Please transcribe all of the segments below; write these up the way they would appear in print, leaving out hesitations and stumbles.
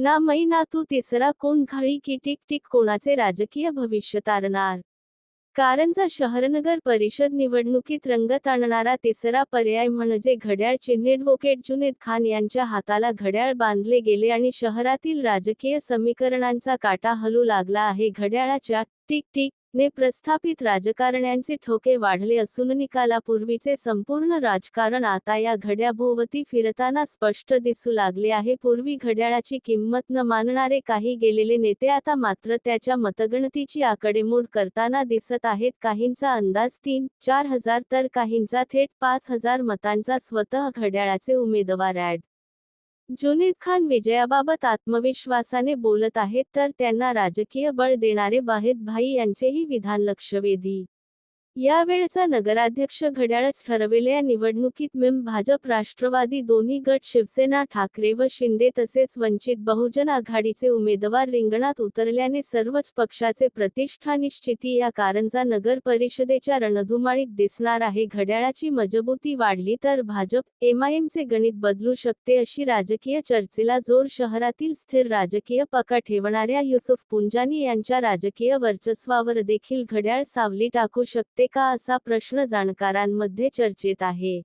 ना मै ना तू तिसरा कोण घाळी की टिक टिक कोणाचे राजकीय भविष्य तारणार। कारंजा शहर नगर परिषद निवडणुकीत रंगत आणणारा तिसरा पर्याय म्हणजे घड्याळ चिन्ह। ॲडव्होकेट जुनेद खान यांच्या हाताला घड्याळ बांधले गेले आणि शहरातील राजकीय समीकरणांचा काटा हलू लागला आहे। घड्याळाच्या टिक टिक ने प्रस्थापित राजकारण्यांचे ठोके वाढले असून निकालापूर्वीचे संपूर्ण राजकारण आता या घड्याभोवती फिरताना स्पष्ट दिसू लागले आहे। पूर्वी घड्याळाची किंमत न मानणारे काही गेलेले नेते आता मात्र त्याच्या मतगणतीची आकडेमोड करताना दिसत आहेत। काहींचा अंदाज 3-4 हजार तर काहींचा थेट 5,000 मतांचा। स्वतः घड्याळाचे उमेदवार ॲड. जुनेद खान विजयाबाबत आत्मविश्वासाने बोलत आहेत तर त्यांना राजकीय बळ देणारे वाहिद भाई यांचेही विधान लक्षवेधी। यावेळचा नगराध्यक्ष घड्याळच ठरवेल। या निवडणुकीत भाजप राष्ट्रवादी दोन्ही गट, शिवसेना ठाकरे व शिंदे तसेच वंचित बहुजन आघाडीचे उमेदवार रिंगणात उतरल्याने सर्वच पक्षाचे प्रतिष्ठा निश्चिती या कारंजा नगर परिषदेच्या रणधुमाळीत दिसणार आहे। घड्याळाची मजबूती वाढली तर भाजप एमआयएमचे गणित बदलू शकते अशी राजकीय चर्चेला जोर शहरातील स्थिर राजकीय पक्का ठेवणाऱ्या युसुफ पुंजानी यांच्या राजकीय वर्चस्वावर देखील घड्याळ सावली टाकू शकते का असा प्रश्न जाणकारांमध्ये चर्चेत आहे।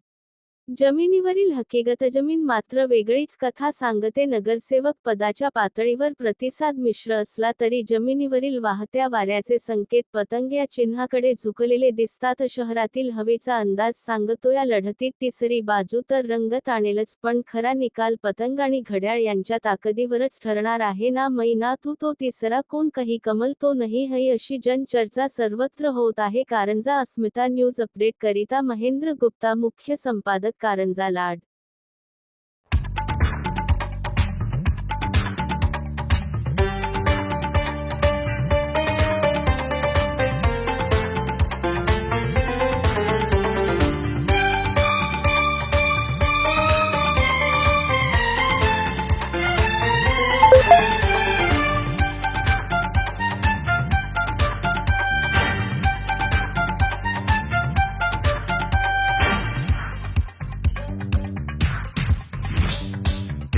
जमिनीवरील हकीकत जमीन मात्र वेगळीच कथा सांगते। नगरसेवक पदाच्या पातळीवर प्रतिसाद मिश्र असला तरी जमिनीवरील वाहत्या वाऱ्याचे संकेत पतंग या चिन्हाकडे झुकलेले दिसतात। शहरातील हवेचा अंदाज सांगतो या लढतीत तिसरी बाजू तर रंगत आणेलच, पण खरा निकाल पतंग आणि घड्याळ यांच्या ताकदीवरच ठरणार आहे। ना मै ना तू तो तिसरा कोण, कही कमल तो नहीं है अशी जनचर्चा सर्वत्र होत आहे। कारंजा अस्मिता न्यूज अपडेट करिता महेंद्र गुप्ता, मुख्य संपादक कारंजा लाड।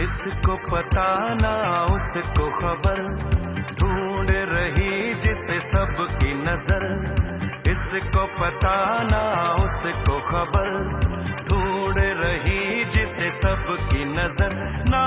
इसको पता ना उसको खबर, ढूंढ रही जिसे सबकी नजर। इसको पता ना उसको खबर, ढूंढ रही जिसे सबकी नजर। ना